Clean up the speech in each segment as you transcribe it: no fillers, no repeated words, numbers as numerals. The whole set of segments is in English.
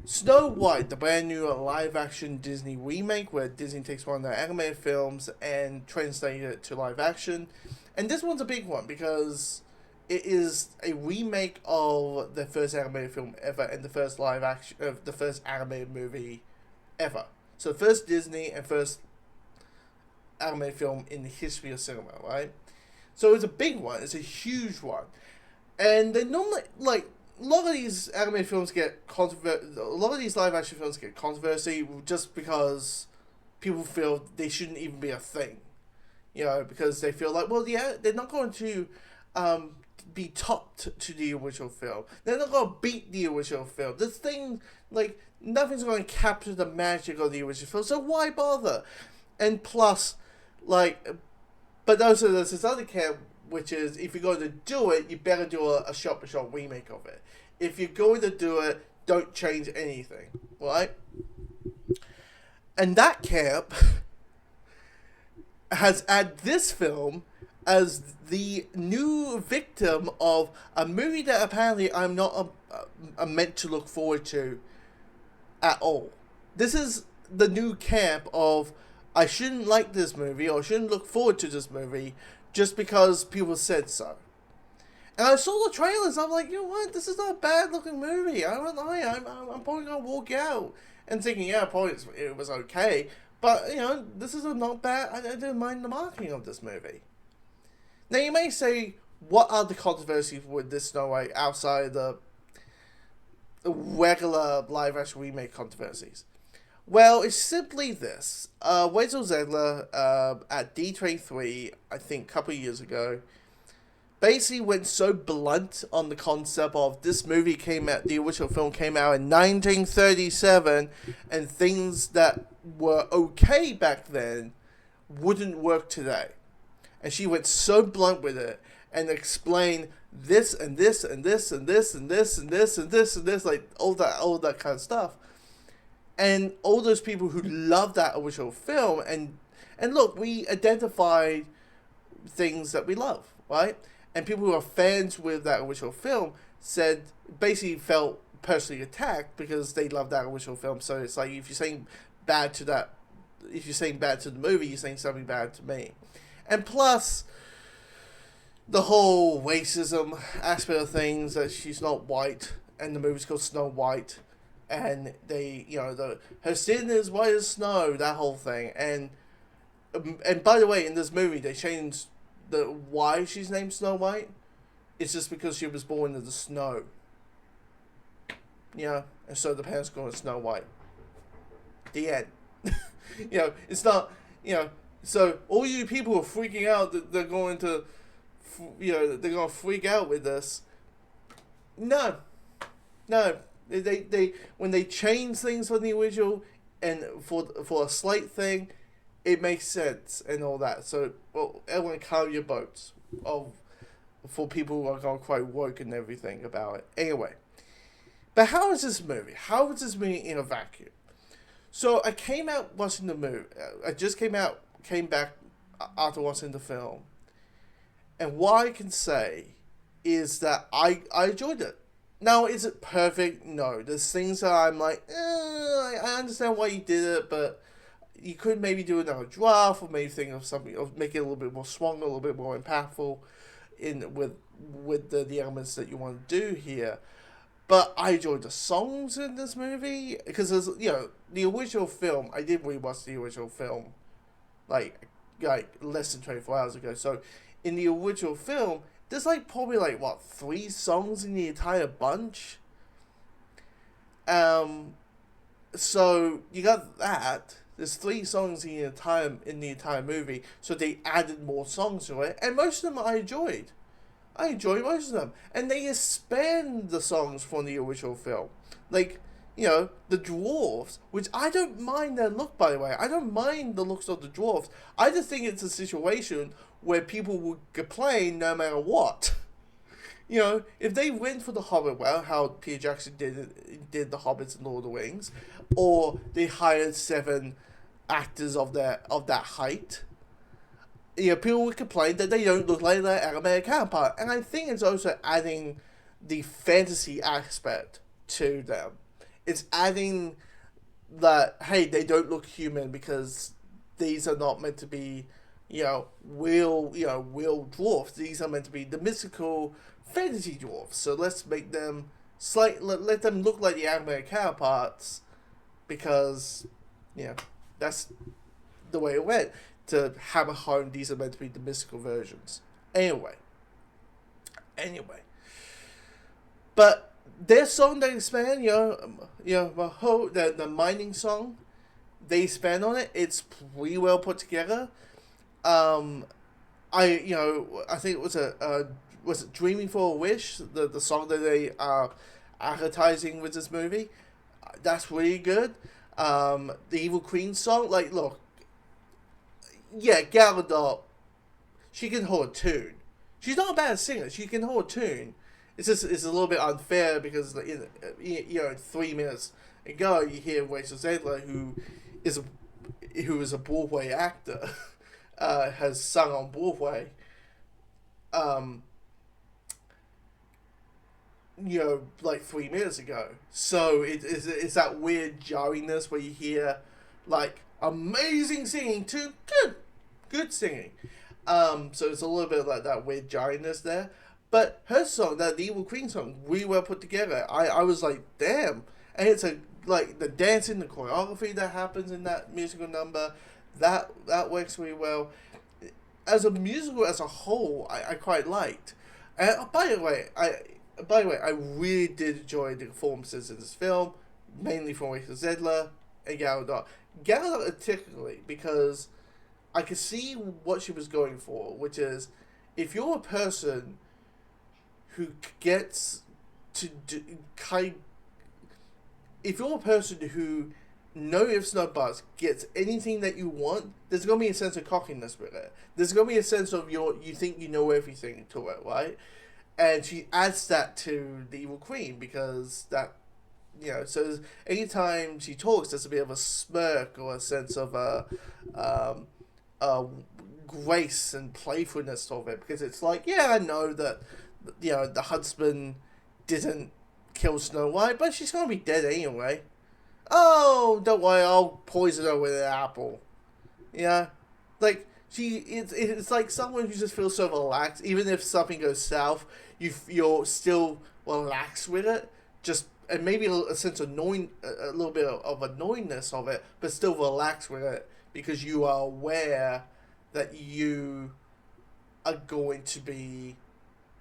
Snow White, the brand new live action Disney remake where Disney takes one of their animated films and translates it to live action. And this one's a big one because it is a remake of the first animated film ever and the first live action of the first animated movie ever. So the first Disney and first animated film in the history of cinema, right? So it's a big one. It's a huge one, and they normally like a lot of these animated films get a lot of these live action films get controversy just because people feel they shouldn't even be a thing, because they feel like, well, yeah, they're not going to be topped to the original film. They're not going to beat the original film. This thing, like, nothing's going to capture the magic of the original film, so why bother? And plus, like, but also there's this other camp, which is if you're going to do it, you better do a shot-for-shot remake of it. If you're going to do it, don't change anything, right? And that camp has had this film as the new victim of a movie that apparently I'm not meant to look forward to at all. This is the new camp of I shouldn't like this movie or shouldn't look forward to this movie just because people said so. And I saw the trailers. I'm like, you know what? This is not a bad looking movie. I don't lie. I'm probably gonna walk out and thinking, yeah, probably it was okay. But this is a not bad. I didn't mind the marketing of this movie. Now you may say, what are the controversies with this Snow White outside the regular live action remake controversies? Well, it's simply this. Rachel Zegler at D23, I think a couple of years ago, basically went so blunt on the concept of this movie the original film came out in 1937, and things that were okay back then wouldn't work today. And she went so blunt with it and explained this and this and this and this and this and this and this and this, like all that kind of stuff. And all those people who love that original film, and look, we identify things that we love, right? And people who are fans with that original film basically felt personally attacked because they love that original film. So it's like if you're saying bad to the movie, you're saying something bad to me. And plus, the whole racism aspect of things, that she's not white, and the movie's called Snow White, and they, her skin is white as snow, that whole thing. And by the way, in this movie, they changed why she's named Snow White. It's just because she was born in the snow. And so the parents call her Snow White. The end. It's not, so all you people are freaking out that they're going to, they're going to freak out with this. No. They when they change things from the original and for a slight thing, it makes sense and all that. So, everyone calm your boats for people who are going quite woke and everything about it. Anyway, but how is this movie? How is this movie in a vacuum? So I came out watching the movie. I just came back after watching the film, and what I can say is that I enjoyed it. Now, is it perfect? No. There's things that I'm like, I understand why you did it, but you could maybe do another draft, or maybe think of something, or make it a little bit more strong, a little bit more impactful with the elements that you want to do here. But I enjoyed the songs in this movie, because there's, the original film, I did rewatch the original film, like less than 24 hours ago. So, in the original film, there's probably 3 songs in the entire bunch. So you got that. There's 3 songs in the entire movie. So they added more songs to it, and most of them I enjoyed. I enjoyed most of them, and they expand the songs from the original film. The dwarves, which I don't mind their look, by the way. I don't mind the looks of the dwarves. I just think it's a situation where people would complain no matter what. If they went for the Hobbit, well, how Peter Jackson did the Hobbits and Lord of the Rings, or they hired 7 actors of that height, people would complain that they don't look like their animated counterpart. And I think it's also adding the fantasy aspect to them. It's adding that, hey, they don't look human because these are not meant to be, real dwarfs. These are meant to be the mystical fantasy dwarfs. So let's make them let them look like the anime counterparts, because, you know, that's the way it went. To hammer home, these are meant to be the mystical versions. Anyway, but their song they expand, the mining song, they expand on it. It's pretty well put together. Um, I think it was it Dreaming for a Wish, the song that they are advertising with this movie. That's really good. The Evil Queen song, like, look, yeah, Gal Gadot, she can hold a tune. She's not a bad singer. She can hold a tune. It's a little bit unfair because, 3 minutes ago you hear Rachel Zegler, who is a Broadway actor, has sung on Broadway. Um, like 3 minutes ago. So it's that weird jarringness where you hear, like, amazing singing to good singing. So it's a little bit like that weird jarriness there. But her song, that the Evil Queen song, really well put together. I was like, damn. And it's like the dancing, the choreography that happens in that musical number, that works really well. As a musical as a whole, I quite liked. And by the way, I really did enjoy the performances in this film, mainly from Rachel Zegler and Gal Gadot. Gal Gadot particularly, because I could see what she was going for, which is, if you're a person who gets to do, if you're a person who, no ifs, no buts, gets anything that you want, there's going to be a sense of cockiness with it. There's going to be a sense of you think you know everything to it, right? And she adds that to the Evil Queen, because that, so anytime she talks, there's a bit of a smirk or a sense of grace and playfulness of it, because it's like, yeah, I know that, the huntsman didn't kill Snow White, but she's gonna be dead anyway. Oh, don't worry, I'll poison her with an apple. Yeah, like, it's like someone who just feels so relaxed, even if something goes south, you're still relaxed with it, just, and maybe a sense of a little bit of annoyingness of it, but still relaxed with it, because you are aware that you are going to be,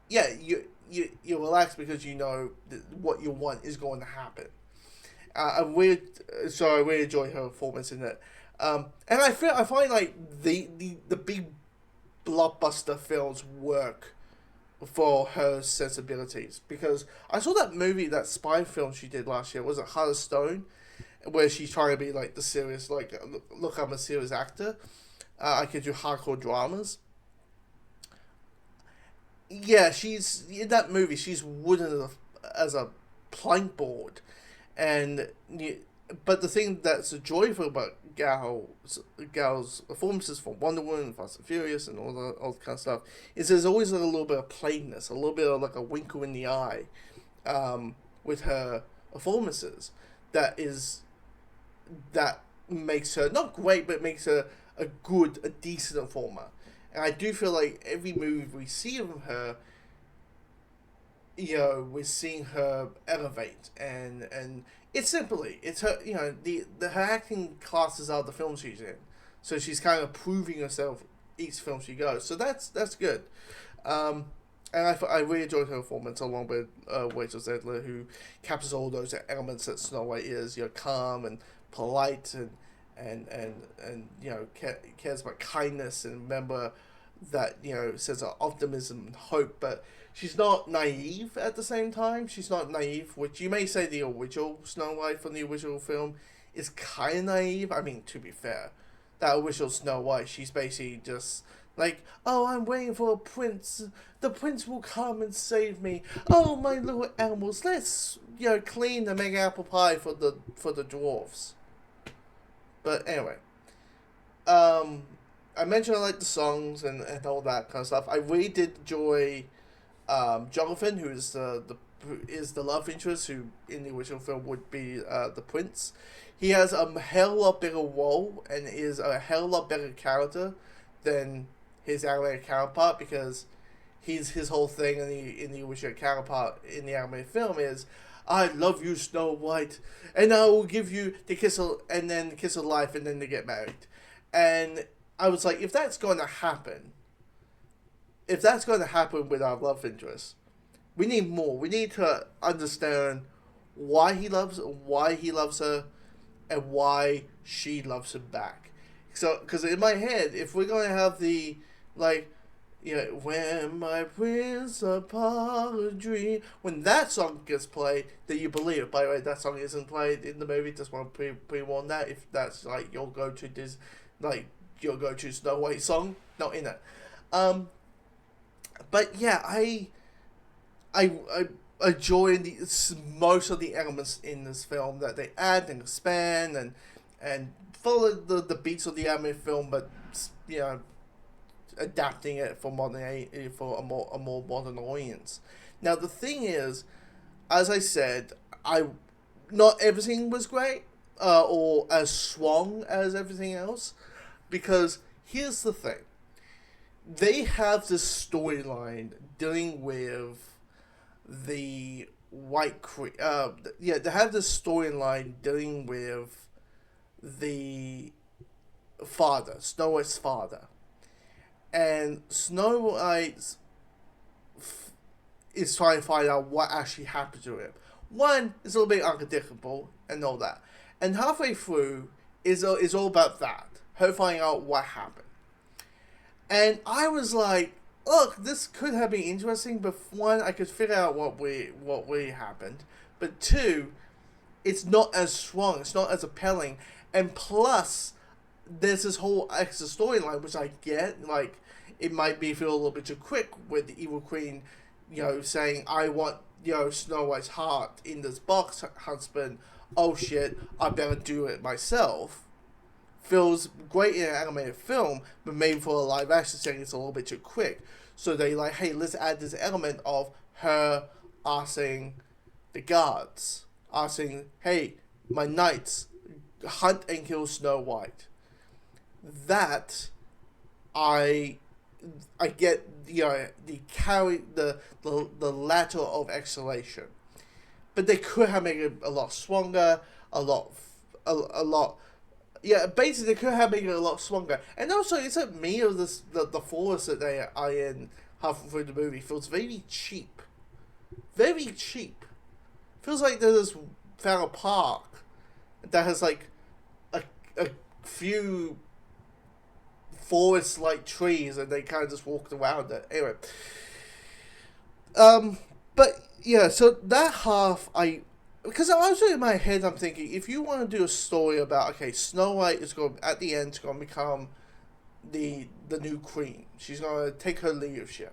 you're relaxed because you know that what you want is going to happen. I really enjoy her performance in it. And I find like the big blockbuster films work for her sensibilities, because I saw that movie, that spy film she did last year. Was it Heart of Stone, where she's trying to be like the serious, like, look, I'm a serious actor. I can do hardcore dramas. Yeah, she's in that movie. She's wooden as a plank board, and but the thing that's joyful about Gal's performances from Wonder Woman, Fast and Furious, and all that kind of stuff is there's always a little bit of plainness, a little bit of like a winkle in the eye, with her performances. That makes her not great, but makes her a decent performer. And I do feel like every movie we see of her, we're seeing her elevate, and it's her, her acting classes are the films she's in, so she's kind of proving herself each film she goes. So that's good. And I really enjoyed her performance, along with Rachel Zegler, who captures all those elements that Snow White is, calm and polite, and cares about kindness, and remember that, sense of optimism and hope, but she's not naive at the same time. She's not naive, which you may say the original Snow White from the original film is kind of naive. I mean, to be fair, that original Snow White, she's basically just like, oh, I'm waiting for a prince. The prince will come and save me. Oh, my little animals, let's clean and make apple pie for the dwarfs. But anyway, I mentioned I like the songs and all that kind of stuff. I really did enjoy Jonathan, who is the is the love interest, who in the original film would be the prince. He has a hell lot bigger role and is a hell lot better character than his animated counterpart, because his whole thing in the original counterpart in the animated film is, I love you, Snow White, and I will give you the kiss of, and then the kiss of life, and then they get married. And I was like, if that's going to happen, with our love interest, we need more. We need to understand why he loves her, and why she loves him back. So, because in my head, if we're going to have the, like, you know, when my prince upon a dream, when that song gets played, then you believe it. By the way, that song isn't played in the movie. Just want to pre-warn that, if that's like your go-to your go-to Snow White song, not in it. But yeah, I enjoy most of the elements in this film that they add and expand and follow the beats of the anime film, but you know, adapting it for a more modern audience. Now the thing is, as I said, not everything was great or as strong as everything else, because here's the thing: they have this storyline dealing with the White Queen. They have this storyline dealing with the father, Snow White's father. And Snow White is trying to find out what actually happened to him. One, it's a little bit unpredictable and all that. And halfway through is all about that. Her finding out what happened. And I was like, look, this could have been interesting, but one, I could figure out what really happened. But two, it's not as strong, it's not as appealing. And plus, there's this whole extra storyline, which I get, like, it might be feel a little bit too quick with the Evil Queen, you know, saying, I want, you know, Snow White's heart in this box, husband. Oh shit, I better do it myself. Feels great in an animated film, but maybe for a live action setting, it's a little bit too quick. So they like, hey, let's add this element of her asking the guards, asking, hey, my knights, hunt and kill Snow White. That I get, you know, the latter of exhalation, but they could have made it a lot stronger, a lot. Yeah, basically they could have made it a lot stronger. And also, it's like me of this the forest that they are in halfway through the movie feels very cheap, very cheap. Feels like they just found a park that has like a few forest-like trees, and they kind of just walked around it. Anyway, but yeah, so that half because I was in my head, I'm thinking, if you want to do a story about, okay, Snow White is going at the end, is going to become the new queen. She's going to take her leadership.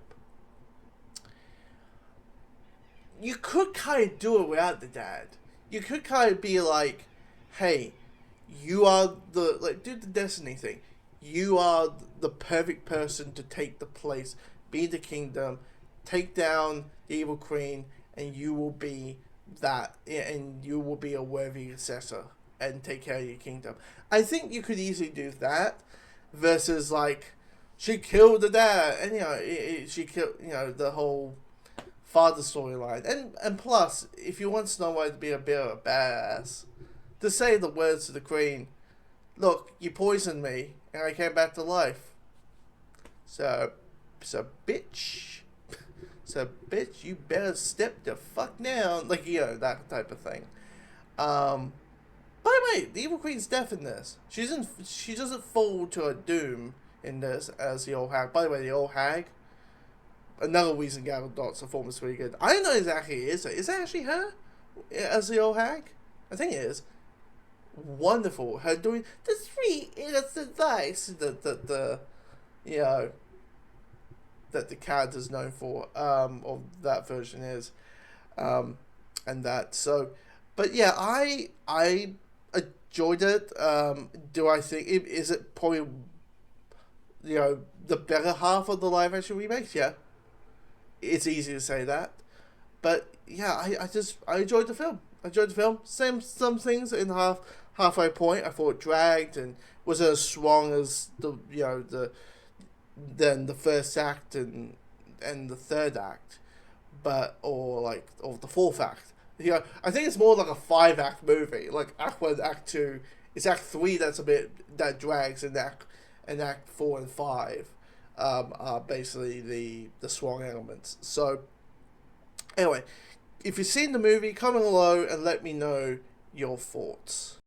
You could kind of do it without the dad. You could kind of be like, hey, you are do the Destiny thing. You are the perfect person to take the place, be the kingdom, take down the Evil Queen, and you will be that, and you will be a worthy successor and take care of your kingdom. I think you could easily do that versus like, she killed the dad, and you know, she killed, you know, the whole father storyline. And plus, if you want Snow White to be a bit of a badass, to say the words to the queen, look, you poisoned me and I came back to life. So bitch, you better step the fuck down. Like, you know, that type of thing. By the way, the Evil Queen's deaf in this. She doesn't fall to her doom in this as the old hag. By the way, the old hag, another reason Gal Gadot's performance is really good. I don't know exactly is it. Is that actually her as the old hag? I think it is. Wonderful. Her doing the 3 innocent advice that you know, that the character's known for, or that version is, and that. So, but yeah, I enjoyed it. Do I think is it probably, you know, the better half of the live action remakes? Yeah, it's easy to say that, but yeah, I enjoyed the film. I enjoyed the film. Some things in halfway point I thought dragged and wasn't as strong as the first act and the third act, but or the fourth act. I think it's more like a 5 act movie. Like Act 1, Act 2. It's Act 3 that drags, and Act 4 and 5 are basically the strong elements. So anyway, if you've seen the movie, comment below and let me know your thoughts.